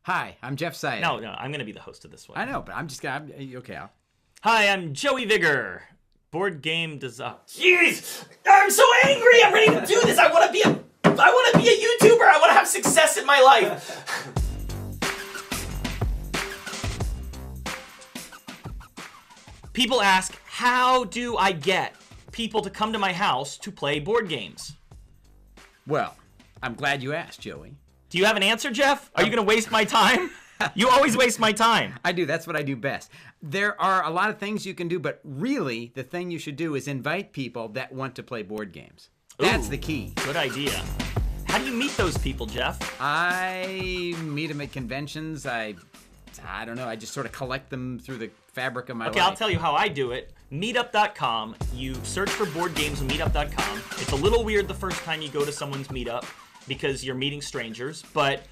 Hi, I'm Jeff Siadek. No, I'm going to be the host of this one. I know, but I'm just going to... Okay, Hi, I'm Joey Vigour. Board game design. Jeez! I'm so angry! I'm ready to do this! I want to be a YouTuber! I want to have success in my life! People ask, how do I get people to come to my house to play board games? Well, I'm glad you asked, Joey. Do you have an answer, Jeff? Are you going to waste my time? You always waste my time. I do. That's what I do best. There are a lot of things you can do, but really the thing you should do is invite people that want to play board games. That's the key. Good idea. How do you meet those people, Jeff? I meet them at conventions. I don't know. I just sort of collect them through the fabric of my life. Okay, I'll tell you how I do it. Meetup.com. You search for board games on Meetup.com. It's a little weird the first time you go to someone's meetup because you're meeting strangers, but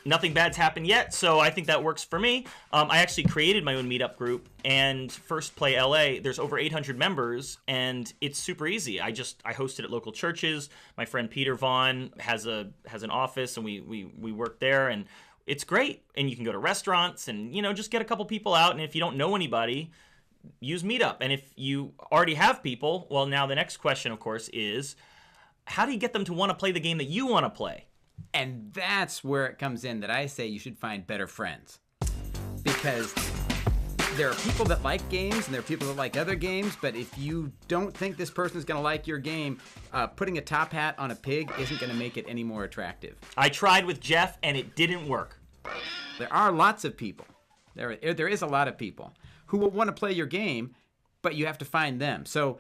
nothing bad's happened yet, so I think that works for me. I actually created my own meetup group, and First Play LA, there's over 800 members, and it's super easy. I host it at local churches. My friend Peter Vaughn has an office, and we work there, and it's great. And you can go to restaurants and, just get a couple people out, and if you don't know anybody, use Meetup. And if you already have people, well, now the next question, of course, is how do you get them to want to play the game that you want to play? And that's where it comes in that I say you should find better friends. Because there are people that like games and there are people that like other games, but if you don't think this person is going to like your game, putting a top hat on a pig isn't going to make it any more attractive. I tried with Jeff and it didn't work. There are lots of people. There is a lot of people who will want to play your game, but you have to find them. So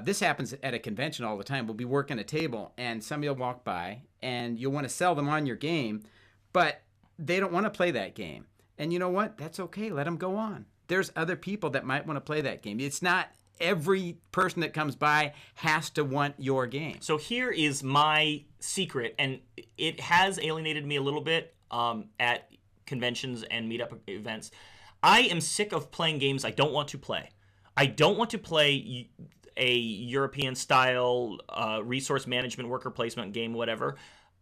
this happens at a convention all the time. We'll be working a table, and somebody will walk by, and you'll want to sell them on your game, but they don't want to play that game. And you know what? That's okay. Let them go on. There's other people that might want to play that game. It's not every person that comes by has to want your game. So here is my secret, and it has alienated me a little bit at conventions and meetup events. I am sick of playing games I don't want to play. I don't want to play a European-style resource management, worker placement game, whatever.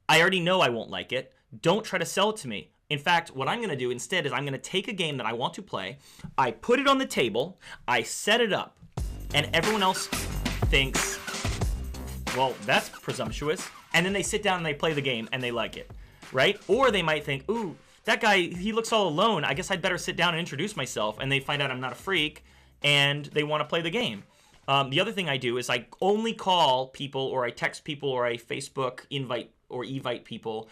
I already know I won't like it. Don't try to sell it to me. In fact, what I'm going to do instead is I'm going to take a game that I want to play, I put it on the table, I set it up, and everyone else thinks, well, that's presumptuous. And then they sit down and they play the game and they like it, right? Or they might think, ooh, that guy, he looks all alone. I guess I'd better sit down and introduce myself. And they find out I'm not a freak and they want to play the game. The other thing I do is I only call people or I text people or I Facebook invite or evite people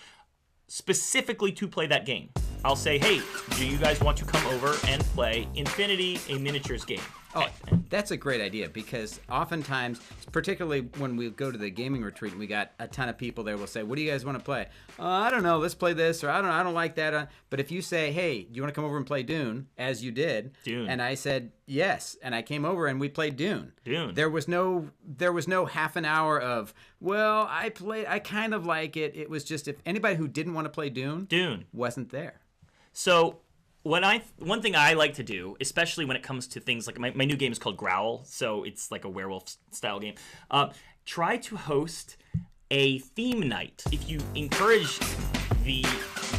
specifically to play that game. I'll say, hey, do you guys want to come over and play Infinity, a miniatures game? Oh, that's a great idea because oftentimes, particularly when we go to the gaming retreat and we got a ton of people there, we'll say, what do you guys want to play? I don't know, let's play this, or I don't like that. But if you say, hey, do you want to come over and play Dune, as you did, Dune. And I said yes, and I came over and we played Dune. Dune. There was no half an hour of, well, I kind of like it. It was just if anybody who didn't want to play Dune wasn't there. So one thing I like to do, especially when it comes to things like my new game is called Growl, so it's like a werewolf style game. Try to host a theme night. If you encourage the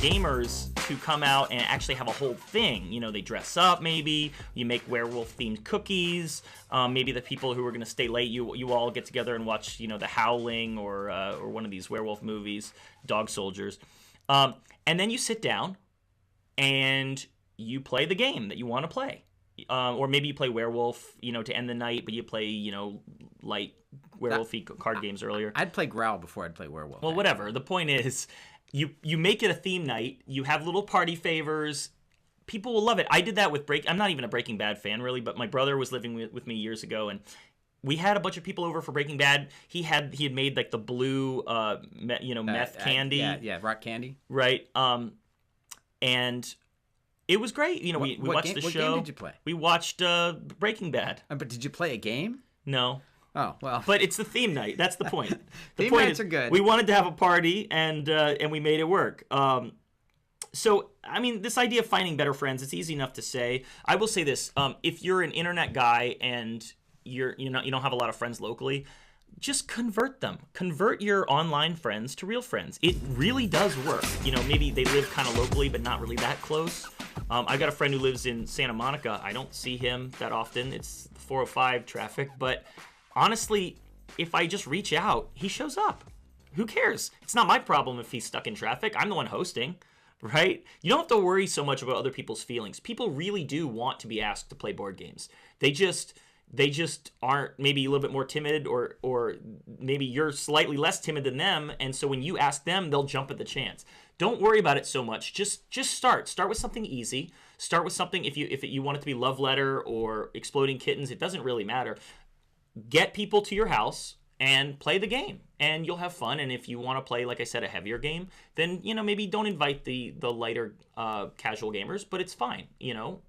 gamers to come out and actually have a whole thing, they dress up maybe, you make werewolf themed cookies, maybe the people who are going to stay late, you all get together and watch, The Howling or one of these werewolf movies, Dog Soldiers. And then you sit down and you play the game that you want to play. Or maybe you play werewolf, to end the night, but you play, light werewolf-y card games earlier. I'd play Growl before I'd play werewolf. Well, whatever. The point is, you make it a theme night. You have little party favors. People will love it. I did that with I'm not even a Breaking Bad fan, really, but my brother was living with me years ago, and we had a bunch of people over for Breaking Bad. He had made, like, the blue, meth candy. Yeah, rock candy. Right. And it was great. We watched the show. What game did you play? We watched Breaking Bad. But did you play a game? No. Oh, well. But it's the theme night. That's the point. Theme nights are good. We wanted to have a party, and we made it work. So, this idea of finding better friends, it's easy enough to say. I will say this. If you're an internet guy and you don't have a lot of friends locally, just convert them. Convert your online friends to real friends. It really does work. Maybe they live kind of locally, but not really that close. I got a friend who lives in Santa Monica. I don't see him that often. It's 405 traffic. But honestly, if I just reach out, he shows up. Who cares? It's not my problem if he's stuck in traffic. I'm the one hosting, right? You don't have to worry so much about other people's feelings. People really do want to be asked to play board games. They just aren't maybe a little bit more timid, or maybe you're slightly less timid than them, and so when you ask them, they'll jump at the chance. Don't worry about it so much. Just start with something easy. Start with something, if you want it to be Love Letter or Exploding Kittens, it doesn't really matter. Get people to your house and play the game, and you'll have fun. And if you want to play, like I said, a heavier game, then maybe don't invite the lighter casual gamers, but it's fine.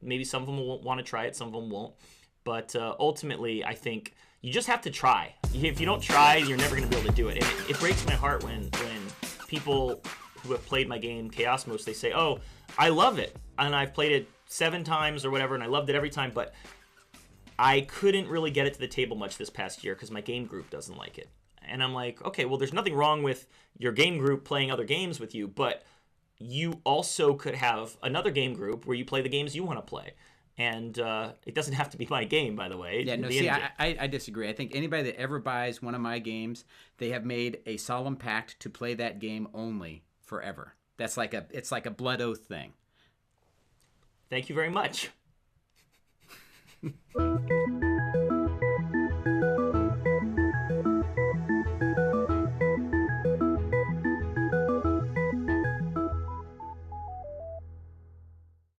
Maybe some of them will want to try it, some of them won't. But ultimately, I think you just have to try. If you don't try, you're never going to be able to do it. And it breaks my heart when people who have played my game, Chaosmos, they say, oh, I love it. And I've played it 7 times or whatever, and I loved it every time. But I couldn't really get it to the table much this past year because my game group doesn't like it. And I'm like, okay, well, there's nothing wrong with your game group playing other games with you, but you also could have another game group where you play the games you want to play. And it doesn't have to be my game, by the way. Yeah, no, see, I disagree. I think anybody that ever buys one of my games, they have made a solemn pact to play that game only forever. It's like a blood oath thing. Thank you very much.